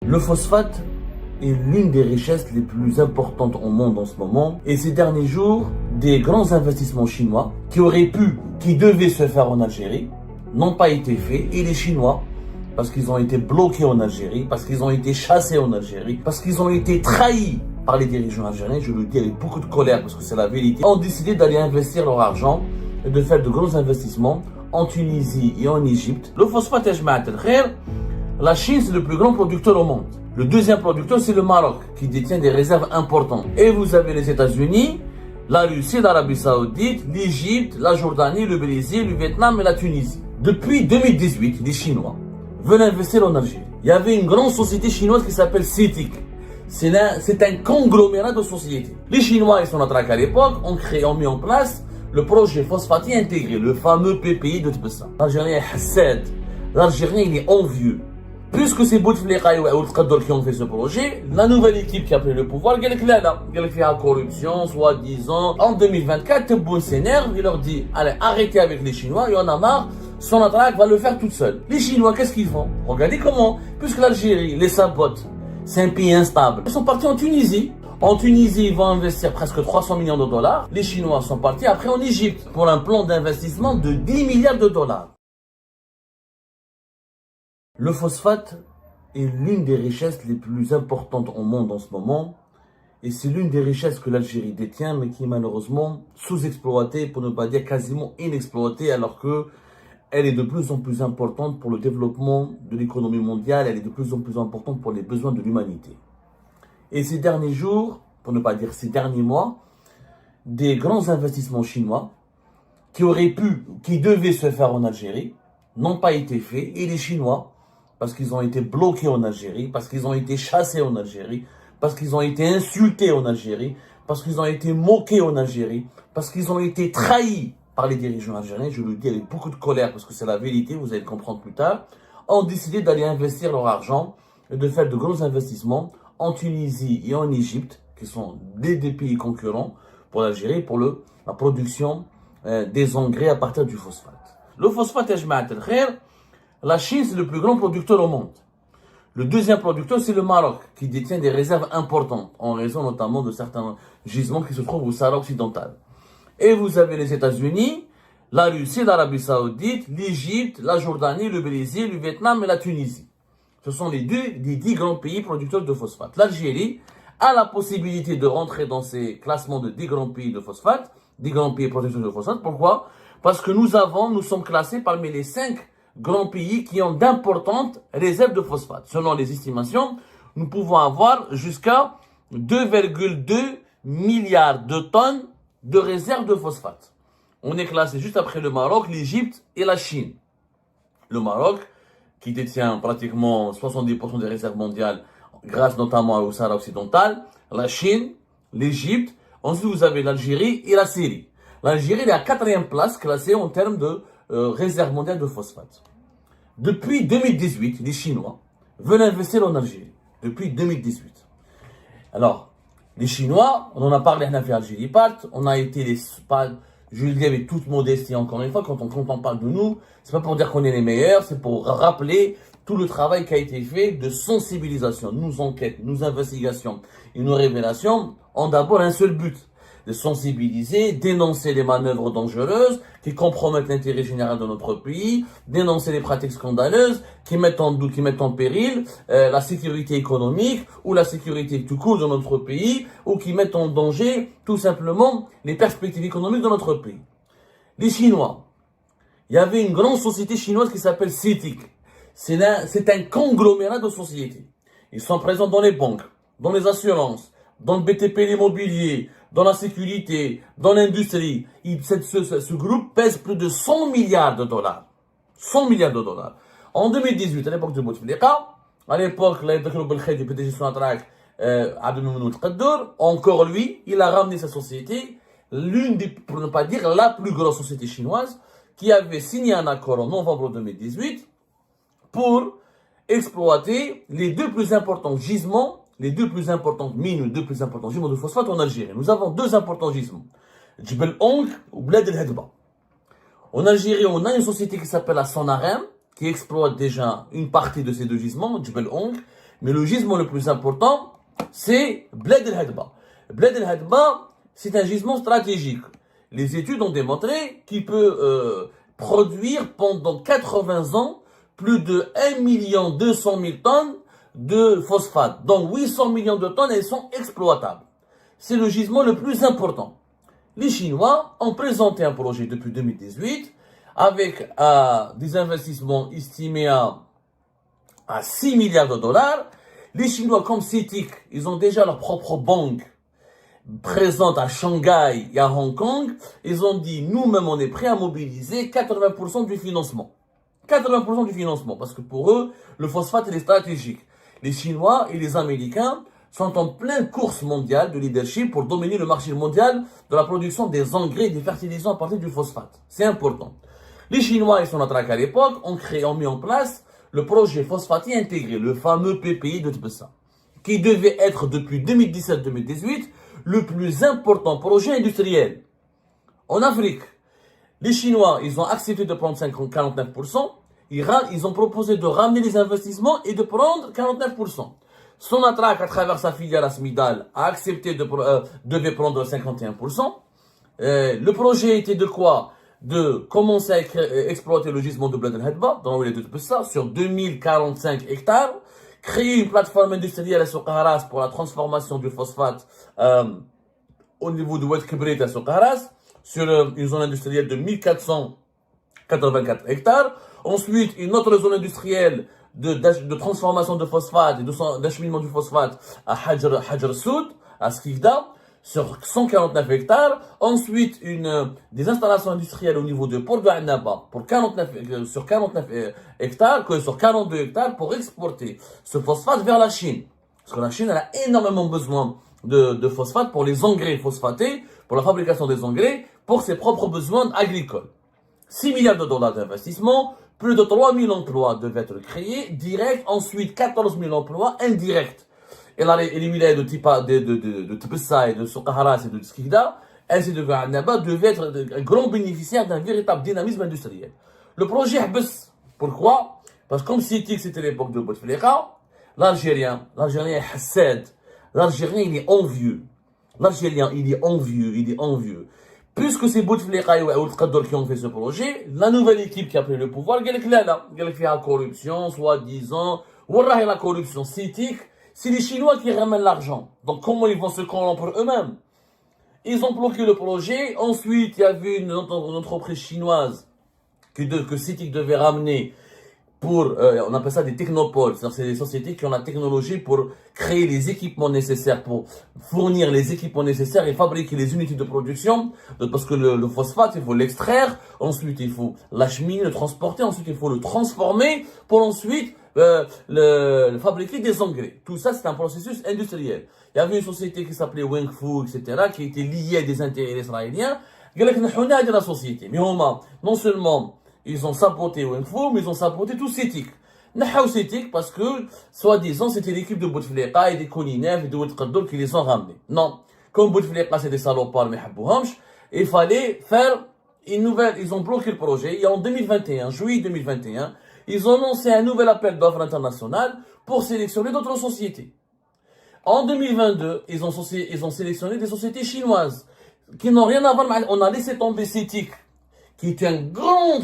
Le phosphate est l'une des richesses les plus importantes au monde en ce moment. Et ces derniers jours, des grands investissements chinois qui devaient se faire en Algérie, n'ont pas été faits. Et les Chinois, parce qu'ils ont été bloqués en Algérie, parce qu'ils ont été chassés en Algérie, parce qu'ils ont été trahis par les dirigeants algériens, je le dis avec beaucoup de colère parce que c'est la vérité, ont décidé d'aller investir leur argent et de faire de gros investissements en Tunisie et en Égypte. Le phosphate, la Chine, c'est le plus grand producteur au monde. Le deuxième producteur, c'est le Maroc, qui détient des réserves importantes. Et vous avez les États-Unis, la Russie, l'Arabie Saoudite, l'Égypte, la Jordanie, le Brésil, le Vietnam et la Tunisie. Depuis 2018, les Chinois veulent investir en Algérie. Il y avait une grande société chinoise qui s'appelle CITIC. C'est un conglomérat de sociétés. Les Chinois, ils sont à l'époque, ont mis en place le projet phosphatier intégré, le fameux PPI de Tbessa. L'Algérien est hassad. L'Algérien, il est envieux. Puisque c'est Bouteflika et Ouad qui ont fait ce projet, la nouvelle équipe qui a pris le pouvoir, elle a fait la corruption, soi-disant. En 2024, Tebboune s'énerve, il leur dit, allez, arrêtez avec les Chinois, il y en a marre, son attaque va le faire toute seule. Les Chinois, qu'est-ce qu'ils font? Regardez comment, puisque l'Algérie les sabote, c'est un pays instable. Ils sont partis en Tunisie. En Tunisie, ils vont investir presque 300 millions de dollars. Les Chinois sont partis après en Égypte pour un plan d'investissement de 10 milliards de dollars. Le phosphate est l'une des richesses les plus importantes au monde en ce moment. Et c'est l'une des richesses que l'Algérie détient, mais qui est malheureusement sous-exploitée, pour ne pas dire quasiment inexploitée, alors que elle est de plus en plus importante pour le développement de l'économie mondiale, elle est de plus en plus importante pour les besoins de l'humanité. Et ces derniers jours, pour ne pas dire ces derniers mois, des grands investissements chinois qui devaient se faire en Algérie, n'ont pas été faits. Et les Chinois, parce qu'ils ont été bloqués en Algérie, parce qu'ils ont été chassés en Algérie, parce qu'ils ont été insultés en Algérie, parce qu'ils ont été moqués en Algérie, parce qu'ils ont été trahis par les dirigeants algériens, je le dis avec beaucoup de colère parce que c'est la vérité, vous allez le comprendre plus tard, ont décidé d'aller investir leur argent et de faire de gros investissements en Tunisie et en Égypte, qui sont des pays concurrents pour l'Algérie, pour la production des engrais à partir du phosphate. Le phosphate, la Chine, c'est le plus grand producteur au monde. Le deuxième producteur, c'est le Maroc, qui détient des réserves importantes, en raison notamment de certains gisements qui se trouvent au Sahara occidental. Et vous avez les États-Unis, la Russie, l'Arabie Saoudite, l'Égypte, la Jordanie, le Brésil, le Vietnam et la Tunisie. Ce sont des 10 grands pays producteurs de phosphate. L'Algérie a la possibilité de rentrer dans ces classements de 10 grands pays de phosphate, 10 grands pays producteurs de phosphate. Pourquoi? Parce que nous sommes classés parmi les 5 grands pays qui ont d'importantes réserves de phosphate. Selon les estimations, nous pouvons avoir jusqu'à 2,2 milliards de tonnes de réserves de phosphate. On est classé juste après le Maroc, l'Égypte et la Chine. Le Maroc, qui détient pratiquement 70% des réserves mondiales, grâce notamment au Sahara occidental, la Chine, l'Égypte, ensuite vous avez l'Algérie et la Syrie. L'Algérie est à la 4e place classée en termes de réserve mondiale de phosphate. Depuis 2018, les Chinois veulent investir en Algérie. Depuis 2018. Alors, les Chinois, on en a parlé à Algérie Part, on a été je le dis avec toute modestie encore une fois, quand on parle de nous, c'est pas pour dire qu'on est les meilleurs, c'est pour rappeler tout le travail qui a été fait de sensibilisation. Nos enquêtes, nos investigations et nos révélations ont d'abord un seul but, de sensibiliser, dénoncer les manœuvres dangereuses qui compromettent l'intérêt général de notre pays, dénoncer les pratiques scandaleuses qui mettent en doute, qui mettent en péril la sécurité économique ou la sécurité tout court de notre pays, ou qui mettent en danger tout simplement les perspectives économiques de notre pays. Les Chinois, il y avait une grande société chinoise qui s'appelle CITIC. C'est un conglomérat de sociétés. Ils sont présents dans les banques, dans les assurances, dans le BTP, l'immobilier, dans la sécurité, dans l'industrie. Ce groupe pèse plus de 100 milliards de dollars. 100 milliards de dollars. En 2018, à l'époque de Bouteflika, à l'époque, du PDG Sonatrach, Abdelmoumouni Tqaddour, encore lui, il a ramené sa société, pour ne pas dire la plus grosse société chinoise, qui avait signé un accord en novembre 2018 pour exploiter les deux plus importants gisements, les deux plus importantes mines, les deux plus importants gisements de phosphate en Algérie. Nous avons deux importants gisements, Djebel Onk ou Bled El Hedba. En Algérie, on a une société qui s'appelle la Sonarem, qui exploite déjà une partie de ces deux gisements, Djebel Onk, Mais le gisement le plus important, c'est Bled El Hadba. Bled El Hadba, c'est un gisement stratégique. Les études ont démontré qu'il peut produire pendant 80 ans plus de 1 200 000 tonnes de phosphate. Donc 800 millions de tonnes, elles sont exploitables. C'est le gisement le plus important. Les Chinois ont présenté un projet depuis 2018 avec des investissements estimés à 6 milliards de dollars. Les Chinois, comme CITIC, ils ont déjà leur propre banque présente à Shanghai et à Hong Kong. Ils ont dit, nous-mêmes, on est prêts à mobiliser 80% du financement. 80% du financement, parce que pour eux, le phosphate, il est stratégique. Les Chinois et les Américains sont en pleine course mondiale de leadership pour dominer le marché mondial de la production des engrais et des fertilisants à partir du phosphate. C'est important. Les Chinois, ils sont attaqués à l'époque, ont mis en place le projet phosphatier intégré, le fameux PPI de Tbessa, qui devait être depuis 2017-2018 le plus important projet industriel en Afrique. Les Chinois, ils ont accepté de prendre 49%. Ils ont proposé de ramener les investissements et de prendre 49%. Sonatrach, à travers sa filiale Asmidal, a accepté devait prendre 51%. Le projet était de quoi? De commencer à exploiter le gisement de Bled El Hadba, dans le de ça, sur 2045 hectares, créer une plateforme industrielle à Soukharas pour la transformation du phosphate au niveau de Oued Kibrit à Soukharas, sur une zone industrielle de 1484 hectares. Ensuite, une autre zone industrielle de transformation de phosphate et d'acheminement du phosphate à Hajar Soud, à Skikda, sur 149 hectares. Ensuite, des installations industrielles au niveau de Port de Annaba sur 49 hectares, sur 42 hectares pour exporter ce phosphate vers la Chine. Parce que la Chine elle a énormément besoin de phosphate pour les engrais phosphatés, pour la fabrication des engrais, pour ses propres besoins agricoles. 6 milliards de dollars d'investissement, plus de 3000 emplois devaient être créés, directs, ensuite 14 000 emplois indirects. Et les wilayas de Tbessa et de Soukharas et de Skikda, ainsi de Annaba, devaient être un grand bénéficiaire d'un véritable dynamisme industriel. Le projet Hbess, pourquoi? Parce que comme c'était l'époque de Bouteflika, l'Algérien est hassad, l'Algérien il est envieux. L'Algérien il est envieux. Puisque c'est Bouteflika et Ould Qadr qui ont fait ce projet, la nouvelle équipe qui a pris le pouvoir, elle dit là, elle fait la corruption, soi-disant, Wallah la corruption, c'est les Chinois qui ramènent l'argent. Donc comment ils vont se corrompre eux-mêmes? Ils ont bloqué le projet. Ensuite, il y avait une entreprise chinoise que CITIC devait ramener pour, on appelle ça des technopoles. C'est des sociétés qui ont la technologie pour créer les équipements nécessaires, pour fournir les équipements nécessaires et fabriquer les unités de production. Parce que le phosphate, il faut l'extraire. Ensuite, il faut l'acheminer, le transporter. Ensuite, il faut le transformer pour ensuite fabriquer des engrais. Tout ça, c'est un processus industriel. Il y avait une société qui s'appelait Wengfu, etc., qui était liée à des intérêts israéliens. Il y a la société. Mais non seulement ils ont saboté Wengfu, mais ils ont saboté tout CITIC. Nahaou CITIC parce que, soi-disant, c'était l'équipe de Bouteflika et des Kolinev et de Ould Qadr qui les ont ramenés. Non. Comme Bouteflika, c'est des salopards, mais habouhamch, il fallait faire une nouvelle, ils ont bloqué le projet. Et en 2021, juillet 2021, ils ont lancé un nouvel appel d'offres international pour sélectionner d'autres sociétés. En 2022, ils ont sélectionné des sociétés chinoises qui n'ont rien à voir. On a laissé tomber CITIC, qui est un grand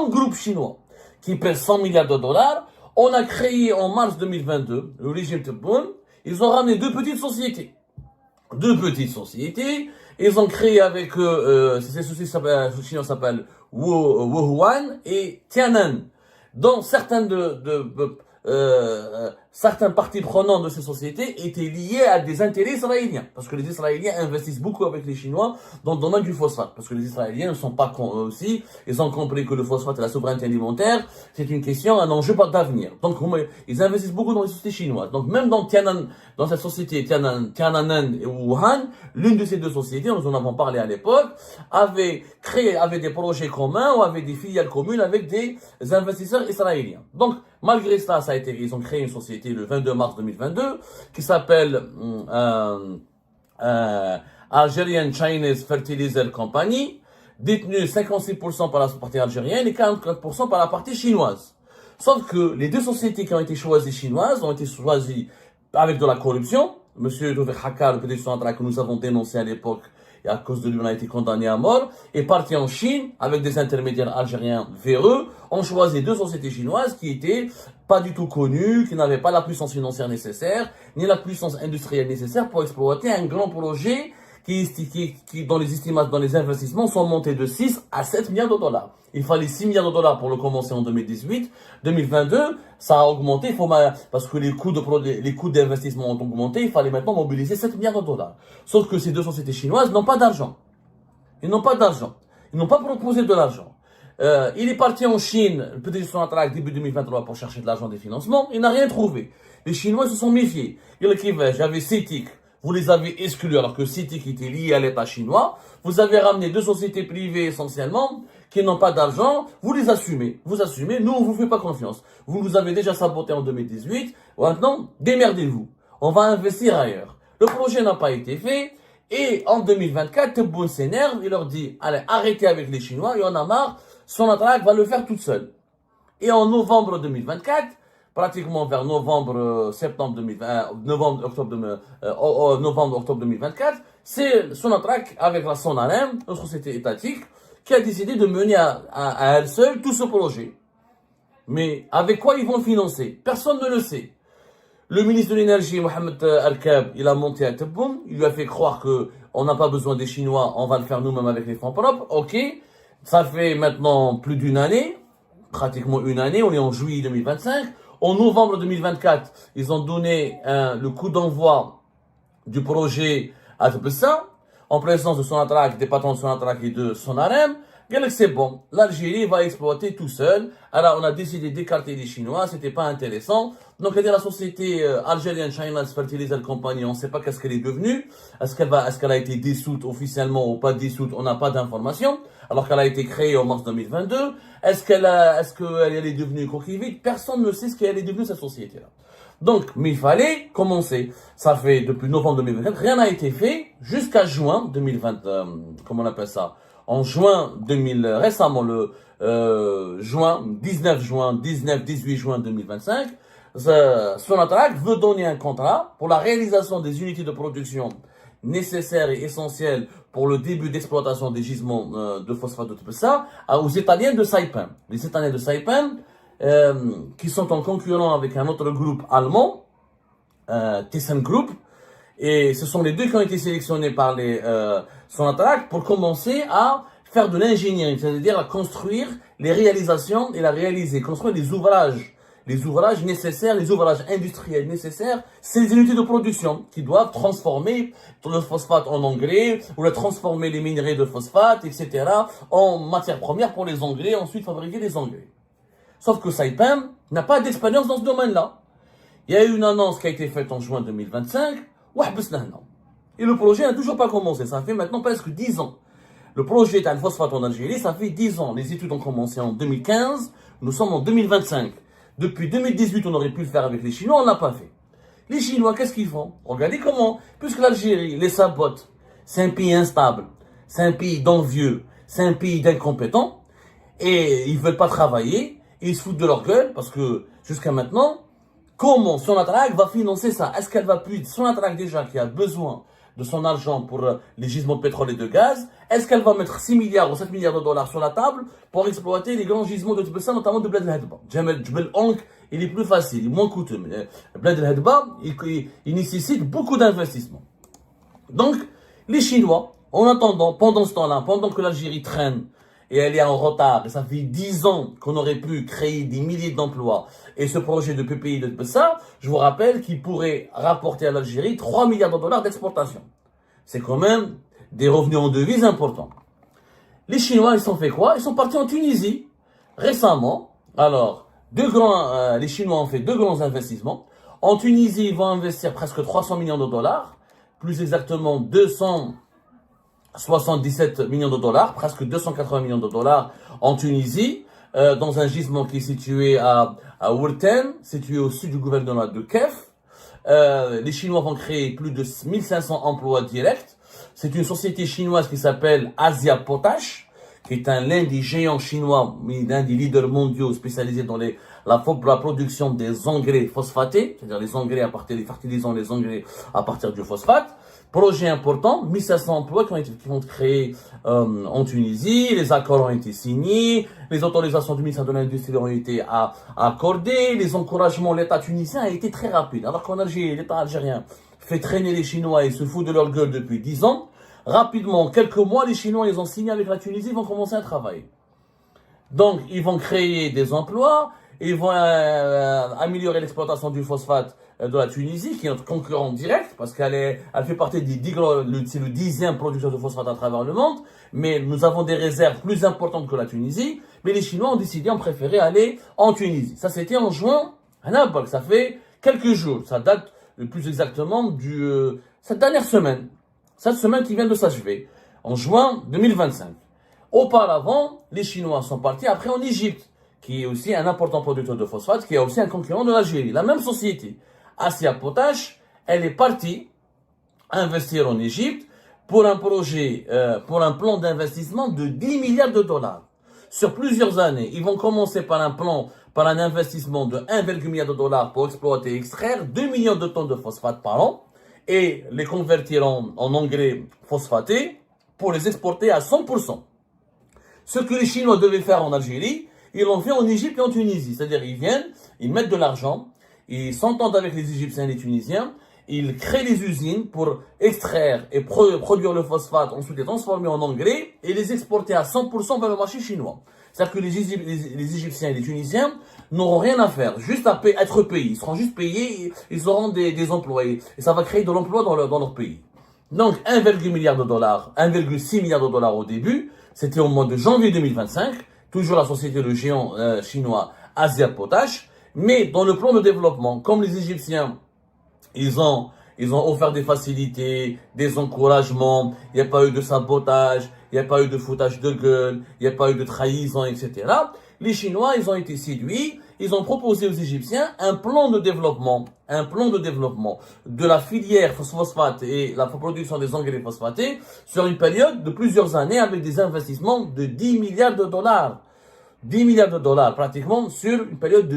groupe chinois, qui pèse 100 milliards de dollars. On a créé en mars 2022 le régime Tebboune. Ils ont ramené deux petites sociétés. Ils ont créé avec eux, ces sociétés chinoises s'appellent Wuhuan et Tianan. Donc certaines parties prenantes de ces sociétés étaient liées à des intérêts israéliens. Parce que les Israéliens investissent beaucoup avec les Chinois dans le domaine du phosphate. Parce que les Israéliens ne sont pas cons eux aussi. Ils ont compris que le phosphate et la souveraineté alimentaire, c'est une question, un enjeu pas d'avenir. Donc, ils investissent beaucoup dans les sociétés chinoises. Donc, même dans cette société Tiananmen et Wuhan, l'une de ces deux sociétés, nous en avons parlé à l'époque, avait des projets communs ou avait des filiales communes avec des investisseurs israéliens. Donc, malgré ça, ils ont créé une société le 22 mars 2022 qui s'appelle Algerian Chinese Fertilizer Company, détenue 56% par la partie algérienne et 44% par la partie chinoise. Sauf que les deux sociétés qui ont été choisies chinoises ont été choisies avec de la corruption. Monsieur Tawfiq Hakka, le PDG Sonatrach que nous avons dénoncé à l'époque, et à cause de lui on a été condamné à mort, est parti en Chine avec des intermédiaires algériens véreux, ont choisi deux sociétés chinoises qui étaient pas du tout connues, qui n'avaient pas la puissance financière nécessaire, ni la puissance industrielle nécessaire pour exploiter un grand projet qui dans les investissements sont montés de 6 à 7 milliards de dollars. Il fallait 6 milliards de dollars pour le commencer en 2018. 2022, ça a augmenté, parce que les coûts d'investissement ont augmenté, il fallait maintenant mobiliser 7 milliards de dollars. Sauf que ces deux sociétés chinoises n'ont pas d'argent. Ils n'ont pas d'argent. Ils n'ont pas proposé de l'argent. Il est parti en Chine, le PDG Sonatrach, début 2023, pour chercher de l'argent des financements. Il n'a rien trouvé. Les Chinois se sont méfiés. J'avais CITIC. Vous les avez exclus alors que CITIC était lié à l'État chinois. Vous avez ramené deux sociétés privées essentiellement qui n'ont pas d'argent. Vous les assumez. Vous assumez. Nous, on vous fait pas confiance. Vous nous avez déjà saboté en 2018. Maintenant, démerdez-vous. On va investir ailleurs. Le projet n'a pas été fait. Et en 2024, Tebboune s'énerve. Il leur dit, allez, arrêtez avec les Chinois. Il y en a marre. Sonatrach va le faire toute seule. Et en novembre 2024, pratiquement vers novembre, octobre 2024, c'est Sonatrach avec la Sonarem, une société étatique, qui a décidé de mener à elle seule tout ce projet. Mais avec quoi ils vont le financer? Personne ne le sait. Le ministre de l'énergie, Mohamed Al-Kab, il a monté à Tebboune, il lui a fait croire que on n'a pas besoin des Chinois, on va le faire nous-mêmes avec les fonds propres. Ok, ça fait maintenant plus d'une année, pratiquement une année, on est en juillet 2025. En novembre 2024, ils ont donné le coup d'envoi du projet à Tebessa, en présence de Sonatrach, des patrons de Sonatrach et de Sonarem. C'est bon, l'Algérie va exploiter tout seul. Alors on a décidé d'écarter les Chinois, c'était pas intéressant. Donc la société algérienne China's Fertilizer Company, on ne sait pas qu'est-ce qu'elle est devenue. Est-ce qu'elle a été dissoute officiellement ou pas dissoute, on n'a pas d'informations. Alors qu'elle a été créée en mars 2022. Est-ce qu'elle est devenue coquille vide? Personne ne sait ce qu'elle est devenue cette société-là. Donc, mais il fallait commencer. Ça fait depuis novembre 2024, rien n'a été fait jusqu'à juin 2020. Comment on appelle ça? En juin 2000, récemment le 18 juin 2025, Sonatrach veut donner un contrat pour la réalisation des unités de production nécessaires et essentielles pour le début d'exploitation des gisements de phosphate de Tebessa aux Italiens de Saipem. Les Italiens de Saipem, qui sont en concurrent avec un autre groupe allemand, ThyssenKrupp, et ce sont les deux qui ont été sélectionnés par les Sonatrach pour commencer à faire de l'ingénierie, c'est-à-dire à construire les réalisations et construire les ouvrages nécessaires, les ouvrages industriels nécessaires, c'est les unités de production qui doivent transformer le phosphate en engrais, ou transformer les minerais de phosphate, etc., en matière première pour les engrais, ensuite fabriquer les engrais. Sauf que Saipem n'a pas d'expérience dans ce domaine-là. Il y a eu une annonce qui a été faite en juin 2025, et le projet n'a toujours pas commencé. Ça fait maintenant presque 10 ans. Le projet d'Al-Phosphate en Algérie, ça fait 10 ans. Les études ont commencé en 2015, nous sommes en 2025. Depuis 2018, on aurait pu le faire avec les Chinois, on l'a pas fait. Les Chinois, qu'est-ce qu'ils font? Regardez comment, puisque l'Algérie les sabote, c'est un pays instable, c'est un pays d'envieux, c'est un pays d'incompétents, et ils veulent pas travailler, et ils se foutent de leur gueule, parce que jusqu'à maintenant, comment Sonatrach va financer ça? Est-ce qu'elle va plus, Sonatrach déjà qui a besoin de son argent pour les gisements de pétrole et de gaz, est-ce qu'elle va mettre 6 milliards ou 7 milliards de dollars sur la table pour exploiter les grands gisements de Tebessa, notamment de Bled El Hadba? Jebel Onk, il est plus facile, il est moins coûteux. Mais Bled El Hadba, il nécessite beaucoup d'investissements. Donc, les Chinois, en attendant, pendant ce temps-là, pendant que l'Algérie traîne, et elle est en retard, et ça fait 10 ans qu'on aurait pu créer des milliers d'emplois, et ce projet de PPI de Tebessa, je vous rappelle qu'il pourrait rapporter à l'Algérie 3 milliards de dollars d'exportation. C'est quand même des revenus en devises importants. Les Chinois, ils sont fait quoi? Ils sont partis en Tunisie, récemment. Alors, les Chinois ont fait deux grands investissements. En Tunisie, ils vont investir presque 300 millions de dollars, plus exactement 277 millions de dollars, presque 280 millions de dollars en Tunisie, dans un gisement qui est situé à Wourten, situé au sud du gouvernement de Kef. Les Chinois vont créer plus de 1500 emplois directs. C'est une société chinoise qui s'appelle Asia Potash, qui est l'un des géants chinois, l'un des leaders mondiaux spécialisés dans la production des engrais phosphatés, c'est-à-dire les engrais à partir des fertilisants, les engrais à partir du phosphate. Projet important, 1500 emplois qui vont être créés en Tunisie, les accords ont été signés, les autorisations du ministère de l'Industrie ont été accordées, les encouragements, l'État tunisien a été très rapide. Alors qu'en Algérie, l'État algérien fait traîner les Chinois et se fout de leur gueule depuis 10 ans, rapidement, en quelques mois, les Chinois, ils ont signé avec la Tunisie, ils vont commencer à travailler. Donc, ils vont créer des emplois, ils vont améliorer l'exploitation du phosphate de la Tunisie, qui est notre concurrent direct, parce elle fait partie c'est le 10e producteur de phosphate à travers le monde, mais nous avons des réserves plus importantes que la Tunisie, mais les Chinois ont préféré aller en Tunisie. Ça, c'était en juin, ça fait quelques jours, ça date le plus exactement cette dernière semaine, cette semaine qui vient de s'achever, en juin 2025. Auparavant, les Chinois sont partis après en Égypte, qui est aussi un important producteur de phosphate, qui est aussi un concurrent de l'Algérie. La même société, Asia Potash, elle est partie investir en Égypte pour un projet, pour un plan d'investissement de 10 milliards de dollars. Sur plusieurs années, ils vont commencer par un investissement de 1,1 milliard de dollars pour exploiter et extraire 2 millions de tonnes de phosphate par an et les convertir en engrais phosphatés pour les exporter à 100%. Ce que les Chinois devaient faire en Algérie, ils l'ont fait en Égypte et en Tunisie. C'est-à-dire, ils viennent, ils mettent de l'argent, ils s'entendent avec les Égyptiens et les Tunisiens, ils créent les usines pour extraire et produire le phosphate, ensuite les transformer en engrais et les exporter à 100% vers le marché chinois. C'est-à-dire que les Égyptiens et les Tunisiens n'auront rien à faire, juste à être payés. Ils seront juste payés, et ils auront des employés. Et ça va créer de l'emploi dans leur pays. Donc, 1,1 milliard de dollars, 1,6 milliard de dollars au début, c'était au mois de janvier 2025, toujours la société de géant chinois Asia Potash, mais dans le plan de développement, comme les Égyptiens, ils ont offert des facilités, des encouragements, il n'y a pas eu de sabotage, il n'y a pas eu de foutage de gueule, il n'y a pas eu de trahison, etc. Les Chinois, ils ont été séduits, ils ont proposé aux Égyptiens un plan de développement de la filière phosphate et la production des engrais phosphatés sur une période de plusieurs années avec des investissements de 10 milliards de dollars. 10 milliards de dollars pratiquement sur une période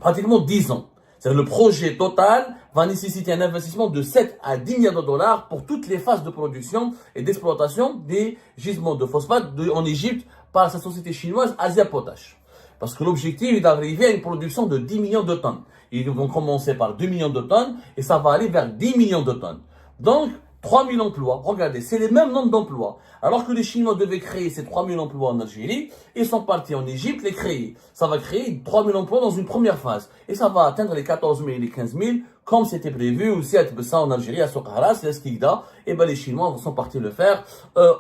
pratiquement 10 ans. C'est-à-dire le projet total va nécessiter un investissement de 7 à 10 milliards de dollars pour toutes les phases de production et d'exploitation des gisements de phosphate en Égypte par sa société chinoise Asia Potash. Parce que l'objectif est d'arriver à une production de 10 millions de tonnes. Ils vont commencer par 2 millions de tonnes et ça va aller vers 10 millions de tonnes. Donc, 3000 emplois, regardez, c'est les mêmes nombres d'emplois. Alors que les Chinois devaient créer ces 3000 emplois en Algérie, ils sont partis en Égypte les créer. Ça va créer 3000 emplois dans une première phase. Et ça va atteindre les 14 000 et les 15 000, comme c'était prévu aussi à Tbessa en Algérie, à Soukharas, à Skikda. Et ben les Chinois sont partis le faire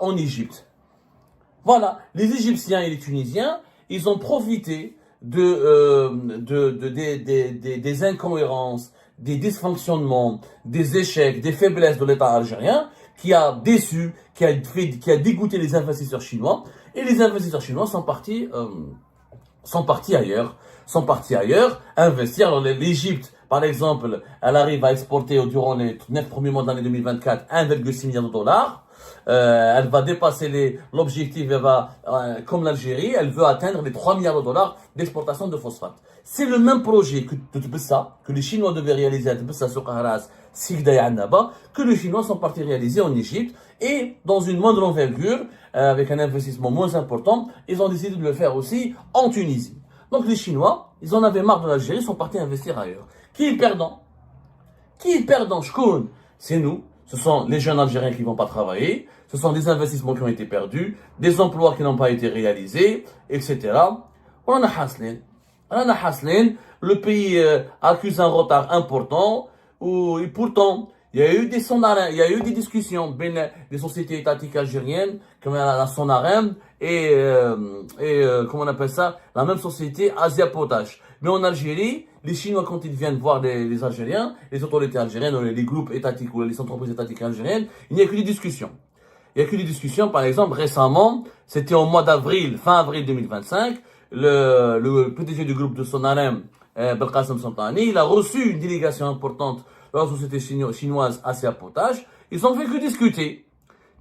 en Égypte. Voilà, les Égyptiens et les Tunisiens, ils ont profité des incohérences, des dysfonctionnements, des échecs, des faiblesses de l'État algérien, qui a déçu, qui a dégoûté les investisseurs chinois, et les investisseurs chinois sont partis ailleurs, investir. Alors l'Égypte, par exemple, elle arrive à exporter durant les 9 premiers mois de l'année 2024 1,6 milliard de dollars. Elle va dépasser l'objectif, comme l'Algérie, elle veut atteindre les 3 milliards de dollars d'exportation de phosphate. C'est le même projet que les Chinois devaient réaliser à Tbessa, Soukharas, Skikda et Annaba, que les Chinois sont partis réaliser en Égypte, et dans une moindre envergure, avec un investissement moins important, ils ont décidé de le faire aussi en Tunisie. Donc les Chinois, ils en avaient marre de l'Algérie, ils sont partis investir ailleurs. Qui est perdant? Shkoun? C'est nous. Ce sont les jeunes Algériens qui ne vont pas travailler, ce sont des investissements qui ont été perdus, des emplois qui n'ont pas été réalisés, etc. On a haslin. Le pays accuse un retard important, et pourtant, il y a eu des discussions entre les sociétés étatiques algériennes, comme la Sonarem, et comment on appelle ça, la même société Asia Potash. Mais en Algérie, les Chinois, quand ils viennent voir les Algériens, les autorités algériennes, les groupes étatiques ou les entreprises étatiques algériennes, il n'y a que des discussions. Par exemple, récemment, c'était au mois d'avril, fin avril 2025, le PDG du groupe de Sonarem, Belkacem Santani, il a reçu une délégation importante de la société chinoise Asia Potash. Ils ont fait que discuter.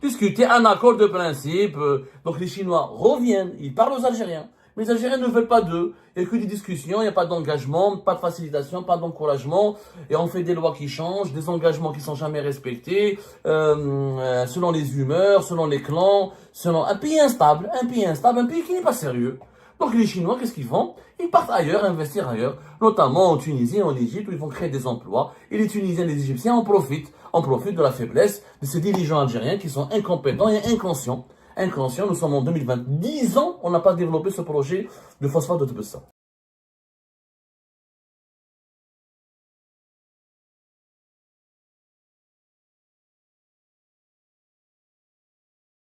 discuter un accord de principe. Donc les Chinois reviennent, ils parlent aux Algériens. Mais les Algériens ne veulent pas d'eux. Il n'y a que des discussions, il n'y a pas d'engagement, pas de facilitation, pas d'encouragement. Et on fait des lois qui changent, des engagements qui ne sont jamais respectés, selon les humeurs, selon les clans, selon un pays instable, un pays qui n'est pas sérieux. Donc les Chinois, qu'est-ce qu'ils font? Ils partent ailleurs, investir ailleurs, notamment en Tunisie, en Égypte, où ils vont créer des emplois. Et les Tunisiens et les Égyptiens en profitent de la faiblesse de ces dirigeants algériens qui sont incompétents et inconscients. Nous sommes en 2020. 10 ans, on n'a pas développé ce projet de phosphate de Tebessa.